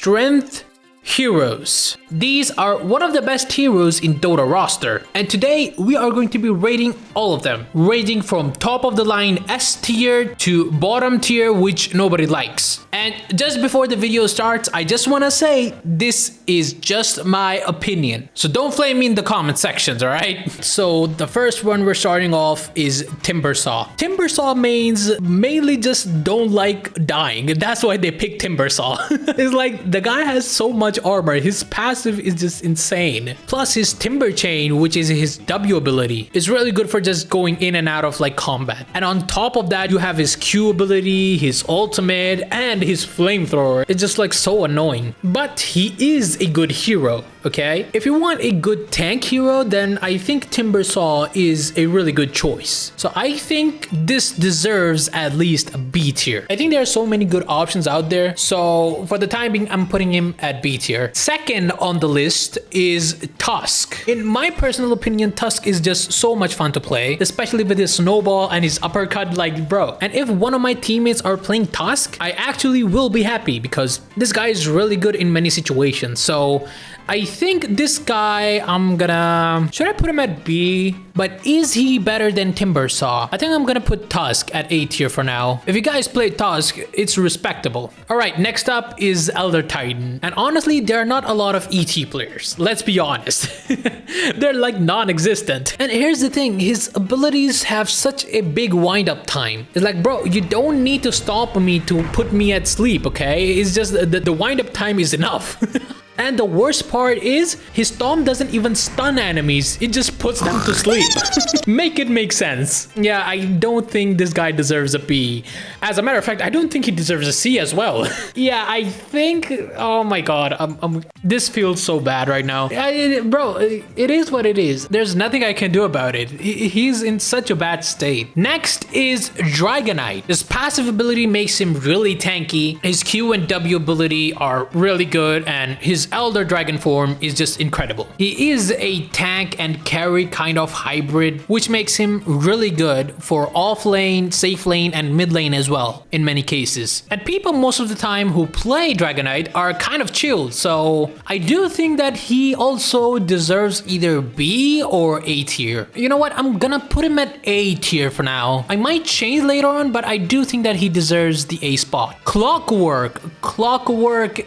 strength heroes. These are one of the best heroes in Dota roster, and today we are going to be rating all of them, ranging from top of the line S tier to bottom tier, which nobody likes. And just before the video starts, I just want to say this is just my opinion, so don't flame me in the comment sections, alright? So the first one we're starting off is Timbersaw. Timbersaw mains mainly just don't like dying. That's why they pick Timbersaw. It's like the guy has so much armor, his passive is just insane. Plus his Timber Chain, which is his W ability, is really good for just going in and out of like combat. And on top of that, you have his Q ability, his ultimate, and his flamethrower. It's just like so annoying. But he is a good hero, okay? If you want a good tank hero, then I think Timbersaw is a really good choice. So I think this deserves at least a B tier. I think there are so many good options out there. So for the time being, I'm putting him at B tier. Second on the list is Tusk. In my personal opinion, Tusk is just so much fun to play, especially with his snowball and his uppercut, like bro. And if one of my teammates are playing Tusk, I actually will be happy because this guy is really good in many situations. So I think this guy, should I put him at B? But is he better than Timbersaw? I think I'm gonna put Tusk at A tier for now. If you guys play Tusk, it's respectable. All right, next up is Elder Titan. And honestly, there are not a lot of ET players. Let's be honest. They're like non-existent. And here's the thing, his abilities have such a big wind-up time. It's like, bro, you don't need to stop me to put me at sleep, okay? It's just the wind-up time is enough. And the worst part is, his Storm doesn't even stun enemies, it just puts them to sleep. Make it make sense. Yeah, I don't think this guy deserves a B. As a matter of fact, I don't think he deserves a C as well. Yeah, I think, oh my god, this feels so bad right now. Bro, it is what it is. There's nothing I can do about it. He's in such a bad state. Next is Dragonite. His passive ability makes him really tanky. His Q and W ability are really good, and his Elder Dragon form is just incredible. He is a tank and carry kind of hybrid, which makes him really good for off lane, safe lane, and mid lane as well in many cases. And people most of the time who play Dragonite are kind of chill, so I do think that he also deserves either B or A tier. You know what? I'm gonna put him at A tier for now. I might change later on, but I do think that he deserves the A spot. Clockwork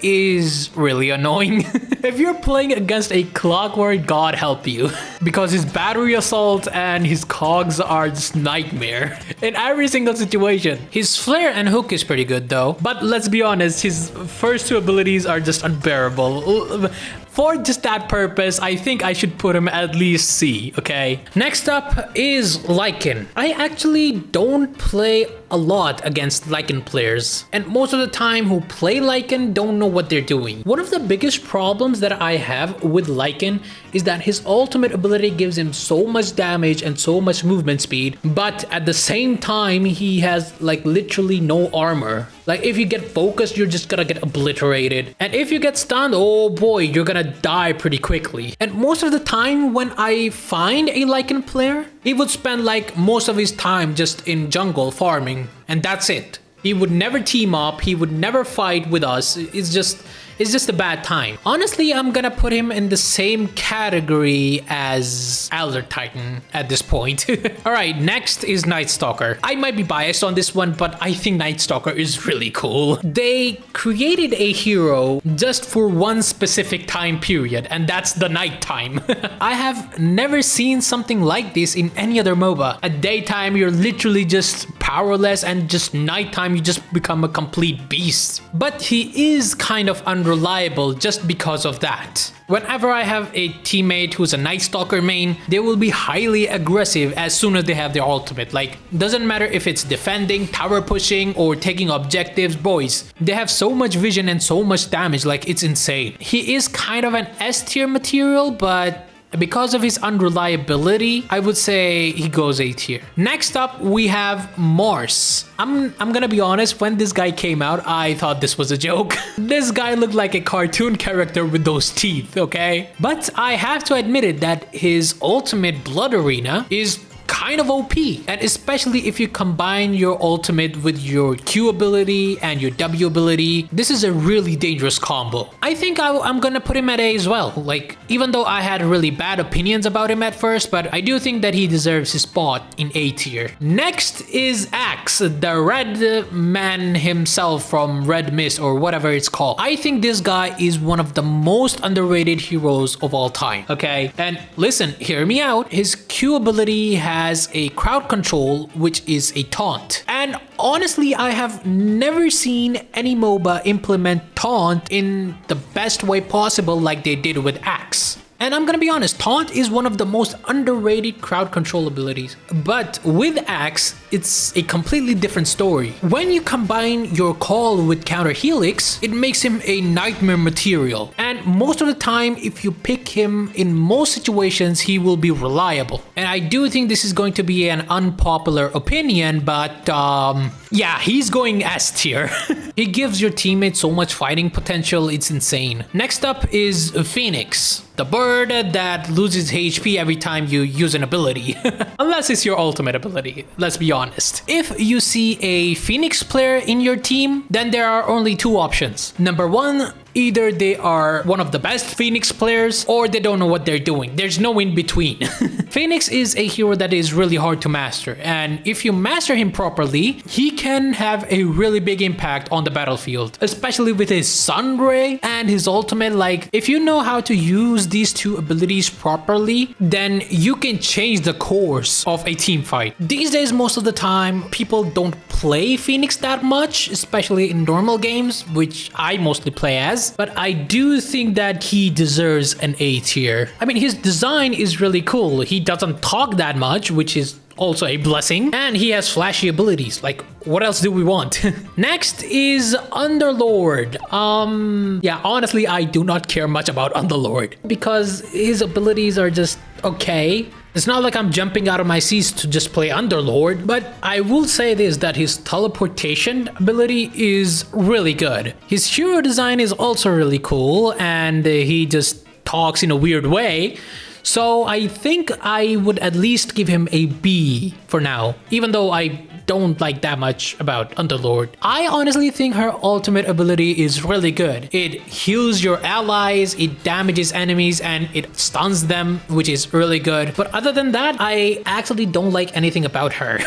is really annoying. If you're playing against a Clockwork, God help you. Because his battery assault and his cogs are just nightmare in every single situation. His flare and hook is pretty good though, but let's be honest, his first two abilities are just unbearable. For just that purpose, I think I should put him at least C, okay? Next up is Lycan. I actually don't play a lot against Lycan players, and most of the time who play Lycan don't know what they're doing. One of the biggest problems that I have with Lycan is that his ultimate ability gives him so much damage and so much movement speed, but at the same time, he has like literally no armor. Like if you get focused, you're just gonna get obliterated. And if you get stunned, oh boy, you're gonna die pretty quickly. And most of the time when I find a Lycan player, he would spend like most of his time just in jungle farming, and that's it. He would never team up, he would never fight with us. It's just a bad time. Honestly, I'm gonna put him in the same category as Elder Titan at this point. Alright, next is Night Stalker. I might be biased on this one, but I think Night Stalker is really cool. They created a hero just for one specific time period, and that's the night time. I have never seen something like this in any other MOBA. At daytime, you're literally just powerless, and just nighttime, you just become a complete beast. But he is kind of unreliable just because of that. Whenever I have a teammate who's a Night Stalker main, they will be highly aggressive as soon as they have their ultimate. Like, doesn't matter if it's defending, tower pushing, or taking objectives, boys. They have so much vision and so much damage, like it's insane. He is kind of an S tier material, but because of his unreliability, I would say he goes A tier. Next up, we have Morse. I'm gonna be honest, when this guy came out, I thought this was a joke. This guy looked like a cartoon character with those teeth, okay? But I have to admit it that his ultimate Blood Arena is kind of OP. And especially if you combine your ultimate with your Q ability and your W ability, this is a really dangerous combo. I think I'm gonna put him at A as well. Like, even though I had really bad opinions about him at first, but I do think that he deserves his spot in A tier. Next is Axe, the red man himself from Red Mist or whatever it's called. I think this guy is one of the most underrated heroes of all time, okay? And listen, hear me out. His Q ability has a crowd control, which is a taunt. And honestly, I have never seen any MOBA implement taunt in the best way possible like they did with Axe. And I'm gonna be honest, Taunt is one of the most underrated crowd control abilities. But with Axe, it's a completely different story. When you combine your call with counter helix, it makes him a nightmare material. And most of the time, if you pick him in most situations, he will be reliable. And I do think this is going to be an unpopular opinion, but yeah, he's going S tier. He gives your teammates so much fighting potential, it's insane. Next up is Phoenix, the bird that loses HP every time you use an ability. Unless it's your ultimate ability, let's be honest. If you see a Phoenix player in your team, then there are only two options. Number one, either they are one of the best Phoenix players or they don't know what they're doing. There's no in between. Phoenix is a hero that is really hard to master, and if you master him properly, he can have a really big impact on the battlefield, especially with his Sun Ray and his ultimate. Like, if you know how to use these two abilities properly, then you can change the course of a team fight. These days, most of the time, people don't play Phoenix that much, especially in normal games, which I mostly play as. But I do think that he deserves an A tier. I mean, his design is really cool. He doesn't talk that much, which is also a blessing. And he has flashy abilities. Like, what else do we want? Next is Underlord. Yeah, honestly, I do not care much about Underlord because his abilities are just okay. It's not like I'm jumping out of my seats to just play Underlord, but I will say this, that his teleportation ability is really good. His hero design is also really cool, and he just talks in a weird way. So I think I would at least give him a B for now, even though I don't like that much about Underlord. I honestly think her ultimate ability is really good. It heals your allies, it damages enemies, and it stuns them, which is really good. But other than that, I actually don't like anything about her.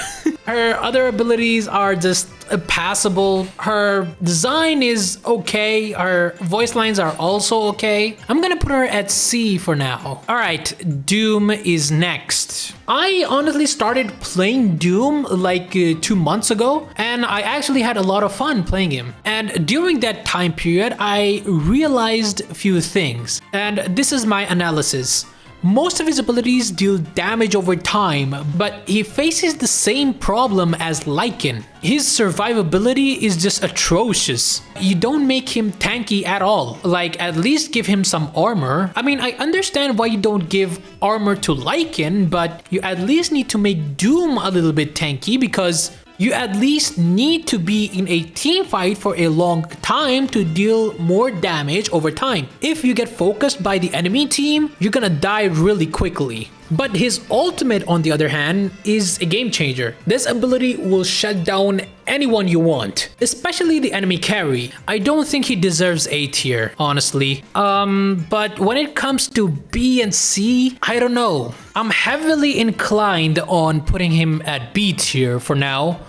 Her other abilities are just passable. Her design is okay. Her voice lines are also okay. I'm gonna put her at C for now. All right, Doom is next. I honestly started playing Doom like 2 months ago, and I actually had a lot of fun playing him. And during that time period, I realized a few things, and this is my analysis. Most of his abilities deal damage over time, but he faces the same problem as Lycan. His survivability is just atrocious. You don't make him tanky at all. Like, at least give him some armor. I mean, I understand why you don't give armor to Lycan, but you at least need to make Doom a little bit tanky because you at least need to be in a team fight for a long time to deal more damage over time. If you get focused by the enemy team, you're gonna die really quickly. But his ultimate, on the other hand, is a game changer. This ability will shut down anyone you want, especially the enemy carry. I don't think he deserves A tier, honestly. But when it comes to B and C, I don't know. I'm heavily inclined on putting him at B tier for now,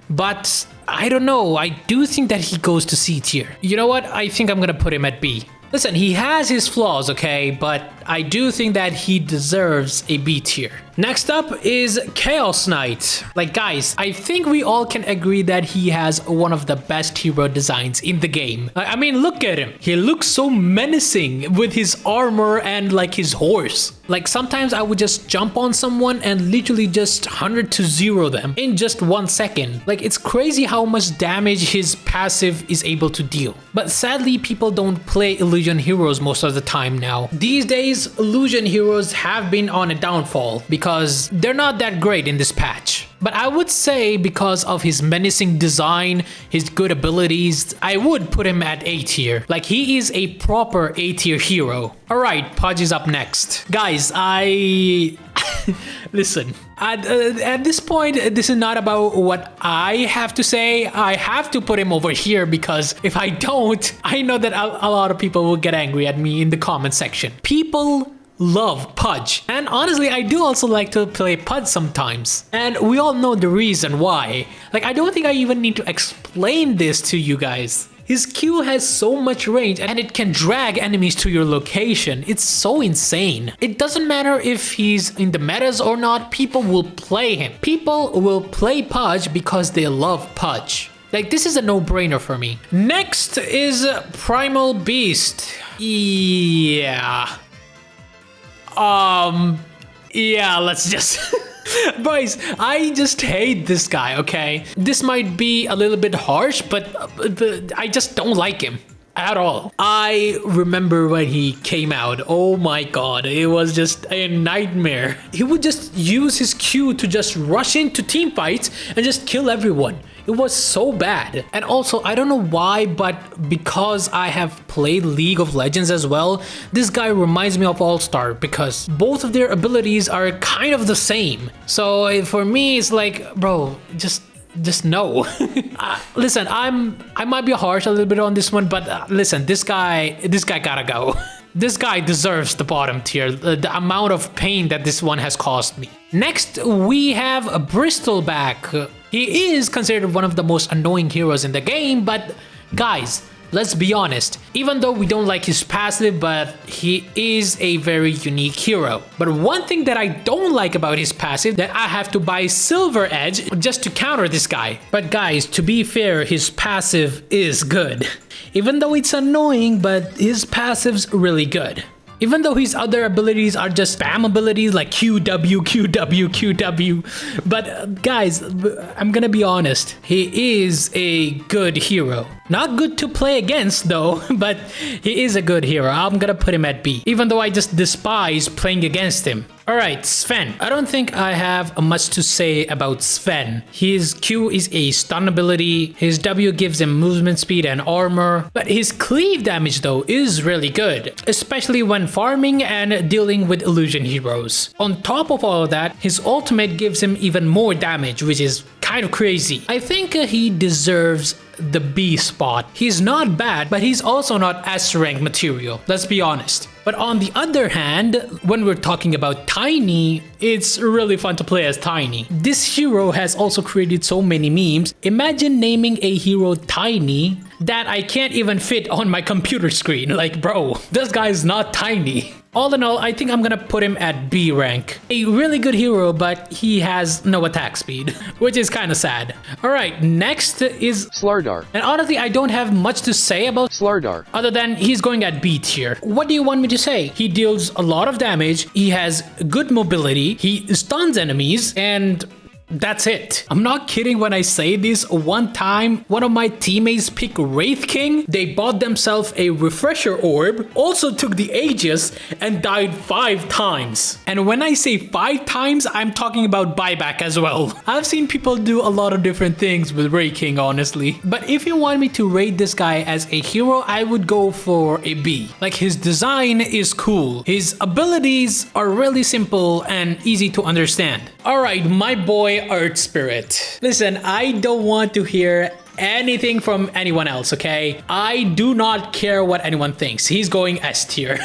but I don't know. I do think that he goes to C tier. You know what? I think I'm gonna put him at B. Listen, he has his flaws, okay, but I do think that he deserves a B tier. Next up is Chaos Knight. Like, guys, I think we all can agree that he has one of the best hero designs in the game. I mean, look at him. He looks so menacing with his armor and like his horse. Like, sometimes I would just jump on someone and literally just 100 to 0 them in just 1 second. Like, it's crazy how much damage his passive is able to deal. But sadly, people don't play Illusion Heroes most of the time now. These days, Illusion Heroes have been on a downfall because they're not that great in this patch. But I would say because of his menacing design, his good abilities, I would put him at A tier. Like, he is a proper A tier hero. Alright, Pudge is up next. Guys, Listen, at this point, this is not about what I have to say. I have to put him over here because if I don't, I know that a lot of people will get angry at me in the comment section. People love Pudge. And honestly, I do also like to play Pudge sometimes. And we all know the reason why. Like, I don't think I even need to explain this to you guys. His Q has so much range and it can drag enemies to your location. It's so insane. It doesn't matter if he's in the metas or not, people will play him. People will play Pudge because they love Pudge. Like, this is a no-brainer for me. Next is Primal Beast. Yeah. Yeah, let's just... Boys, I just hate this guy, okay? This might be a little bit harsh, but I just don't like him at all. I remember when he came out. Oh my god, it was just a nightmare. He would just use his Q to just rush into team fights and just kill everyone. It was so bad. And also, I don't know why, but because I have played League of Legends as well, this guy reminds me of All-Star because both of their abilities are kind of the same. So for me, it's like, bro, just no. Listen, I might be harsh a little bit on this one, but listen, this guy gotta go. This guy deserves the bottom tier, the amount of pain that this one has caused me. Next, we have Bristleback. He is considered one of the most annoying heroes in the game, but guys, let's be honest. Even though we don't like his passive, but he is a very unique hero. But one thing that I don't like about his passive, that I have to buy Silver Edge just to counter this guy. But guys, to be fair, his passive is good. Even though it's annoying, but his passive's really good. Even though his other abilities are just spam abilities like QW, QW, QW. But guys, I'm gonna be honest. He is a good hero. Not good to play against though, but he is a good hero. I'm gonna put him at B. Even though I just despise playing against him. Alright, Sven. I don't think I have much to say about Sven. His Q is a stun ability, his W gives him movement speed and armor, but his cleave damage though is really good, especially when farming and dealing with illusion heroes. On top of all of that, his ultimate gives him even more damage, which is kind of crazy. I think he deserves the B spot. He's not bad, but he's also not S rank material, let's be honest. But on the other hand, when we're talking about Tiny, it's really fun to play as Tiny. This hero has also created so many memes. Imagine naming a hero Tiny that I can't even fit on my computer screen. Like, bro, this guy is not tiny. All in all, I think I'm gonna put him at B rank. A really good hero, but he has no attack speed, which is kind of sad. Alright, next is Slardar. And honestly, I don't have much to say about Slardar, other than he's going at B tier. What do you want me to say? He deals a lot of damage, he has good mobility, he stuns enemies, and that's it. I'm not kidding when I say this. One time, one of my teammates picked Wraith King. They bought themselves a refresher orb, also took the Aegis, and died 5 times. And when I say 5 times, I'm talking about buyback as well. I've seen people do a lot of different things with Wraith King, honestly. But if you want me to rate this guy as a hero, I would go for a B. Like, his design is cool. His abilities are really simple and easy to understand. Alright, my boy Earth Spirit. Listen, I don't want to hear anything from anyone else, okay? I do not care what anyone thinks. He's going S tier.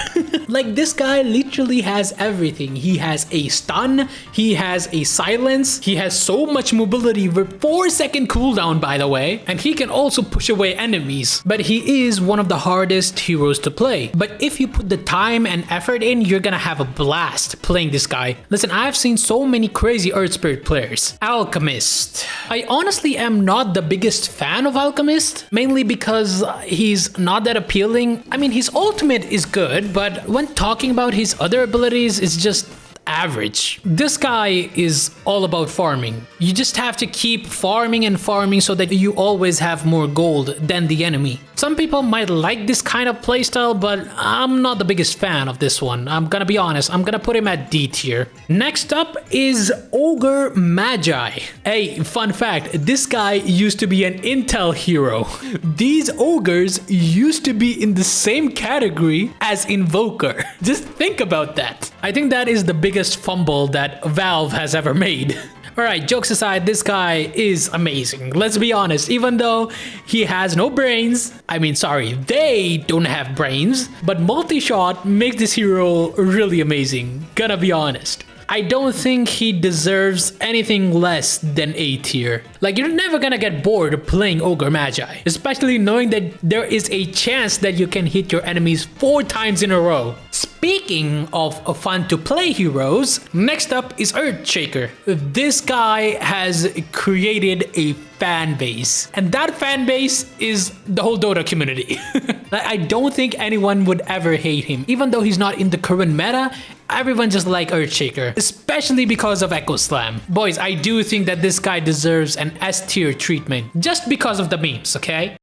Like, this guy literally has everything. He has a stun, he has a silence, he has so much mobility with 4-second cooldown, by the way, and he can also push away enemies. But he is one of the hardest heroes to play. But if you put the time and effort in, you're gonna have a blast playing this guy. Listen, I've seen so many crazy Earth Spirit players. Alchemist. I honestly am not the biggest fan of Alchemist, mainly because he's not that appealing. I mean, his ultimate is good, but when talking about his other abilities, it's just average. This guy is all about farming. You just have to keep farming and farming so that you always have more gold than the enemy. Some people might like this kind of playstyle, but I'm not the biggest fan of this one. I'm gonna be honest, I'm gonna put him at D tier. Next up is Ogre Magi. Hey, fun fact, this guy used to be an Intel hero. These ogres used to be in the same category as Invoker. Just think about that. I think that is the biggest fumble that Valve has ever made. Alright, jokes aside, this guy is amazing. Let's be honest, even though he has no brains, they don't have brains, but multi-shot makes this hero really amazing. Gonna be honest. I don't think he deserves anything less than A tier. Like, you're never gonna get bored playing Ogre Magi, especially knowing that there is a chance that you can hit your enemies 4 times in a row. Speaking of fun to play heroes, next up is Earthshaker. This guy has created a fan base, and that fan base is the whole Dota community. I don't think anyone would ever hate him, even though he's not in the current meta. Everyone just like Earthshaker, especially because of Echo Slam. Boys, I do think that this guy deserves an S tier treatment just because of the memes, okay?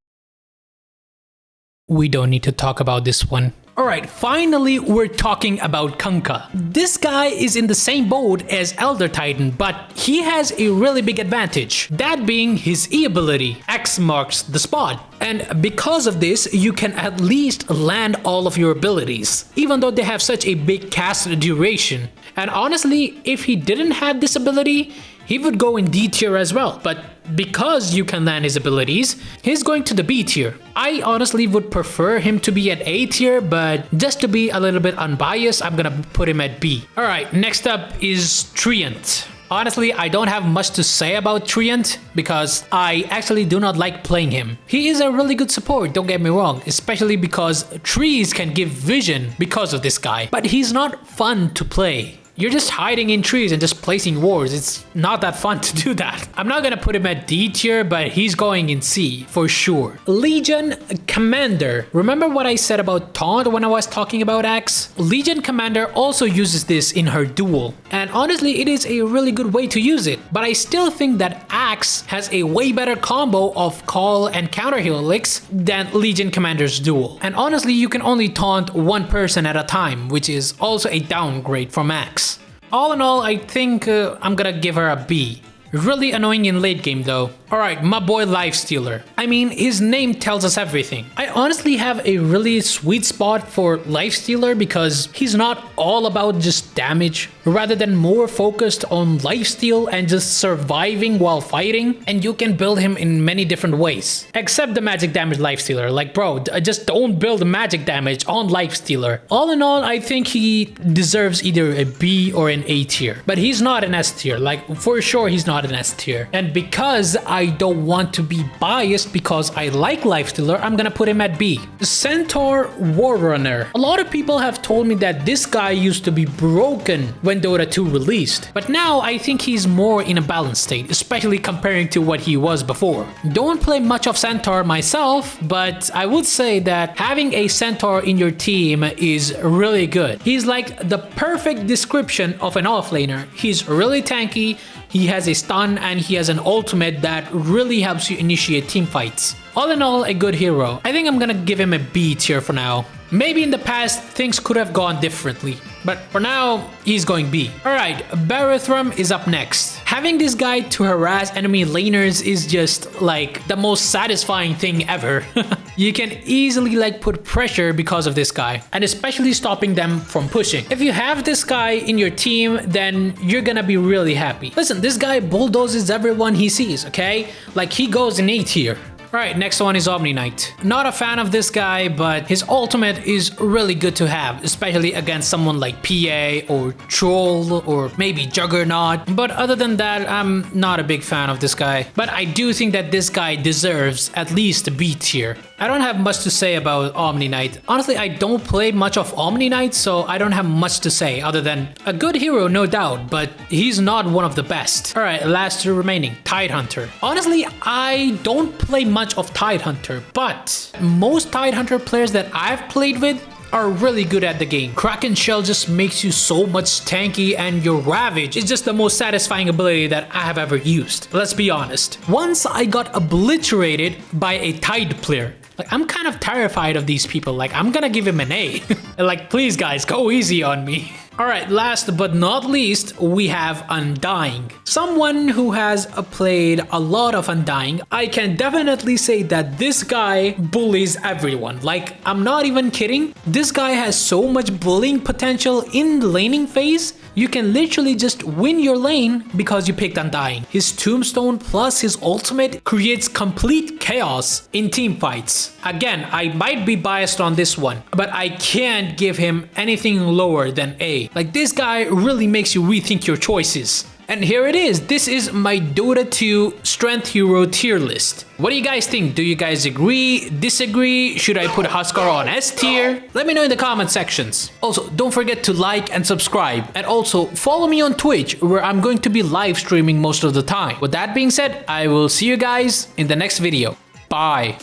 We don't need to talk about this one. Alright, finally we're talking about Kunkka. This guy is in the same boat as Elder Titan, but he has a really big advantage. That being his E ability. X marks the spot. And because of this, you can at least land all of your abilities, even though they have such a big cast duration. And honestly, if he didn't have this ability, he would go in D tier as well, but because you can land his abilities, he's going to the B tier. I honestly would prefer him to be at A tier, but just to be a little bit unbiased, I'm gonna put him at B. Alright, next up is Treant. Honestly, I don't have much to say about Treant because I actually do not like playing him. He is a really good support, don't get me wrong, especially because trees can give vision because of this guy, but he's not fun to play. You're just hiding in trees and just placing wards. It's not that fun to do that. I'm not gonna put him at D tier, but he's going in C for sure. Legion Commander. Remember what I said about Taunt when I was talking about Axe? Legion Commander also uses this in her duel. And honestly, it is a really good way to use it. But I still think that Axe has a way better combo of Call and Counter Helix than Legion Commander's duel. And honestly, you can only taunt one person at a time, which is also a downgrade from Axe. All in all, I think I'm gonna give her a B. Really annoying in late game though. Alright, my boy Lifestealer. I mean, his name tells us everything. I honestly have a really sweet spot for Lifestealer because he's not all about just damage, rather than more focused on lifesteal and just surviving while fighting, and you can build him in many different ways. Except the magic damage Lifestealer. Like, bro, just don't build magic damage on Lifestealer. All in all, I think he deserves either a B or an A tier. But he's not an S tier. Like, for sure he's not an S tier. And because I don't want to be biased because I like Lifestealer, I'm gonna put him at B. Centaur Warrunner. A lot of people have told me that this guy used to be broken when Dota 2 released, but now I think he's more in a balanced state, especially comparing to what he was before. Don't play much of Centaur myself, but I would say that having a Centaur in your team is really good. He's like the perfect description of an offlaner. He's really tanky, he has a stun, and he has an ultimate that really helps you initiate team fights. All in all, a good hero. I think I'm gonna give him a B tier for now. Maybe in the past, things could have gone differently, but for now, he's going B. Alright, Barathrum is up next. Having this guy to harass enemy laners is just like the most satisfying thing ever. You can easily like put pressure because of this guy, and especially stopping them from pushing. If you have this guy in your team, then you're gonna be really happy. Listen, this guy bulldozes everyone he sees, okay? Like, he goes in A tier. Alright, next one is Omni Knight. Not a fan of this guy, but his ultimate is really good to have, especially against someone like PA or Troll or maybe Juggernaut. But other than that, I'm not a big fan of this guy. But I do think that this guy deserves at least a B tier. I don't have much to say about Omni Knight. Honestly, I don't play much of Omni Knight, so I don't have much to say other than a good hero, no doubt, but he's not one of the best. Alright, last two remaining, Tidehunter. Honestly, I don't play much of Tidehunter, but most Tidehunter players that I've played with are really good at the game. Kraken Shell just makes you so much tanky, and your Ravage is just the most satisfying ability that I have ever used. Let's be honest. Once I got obliterated by a Tide player. Like, I'm kind of terrified of these people. Like, I'm gonna give him an A. Like, please guys, go easy on me. Alright, last but not least, we have Undying. Someone who has played a lot of Undying, I can definitely say that this guy bullies everyone. Like, I'm not even kidding. This guy has so much bullying potential in the laning phase. You can literally just win your lane because you picked Undying. His tombstone plus his ultimate creates complete chaos in team fights. Again, I might be biased on this one, but I can't give him anything lower than A. Like, this guy really makes you rethink your choices. And here it is. This is my Dota 2 strength hero tier list. What do you guys think? Do you guys agree? Disagree? Should I put Huskar on S tier? Let me know in the comment sections. Also, don't forget to like and subscribe. And also, follow me on Twitch, where I'm going to be live streaming most of the time. With that being said, I will see you guys in the next video. Bye.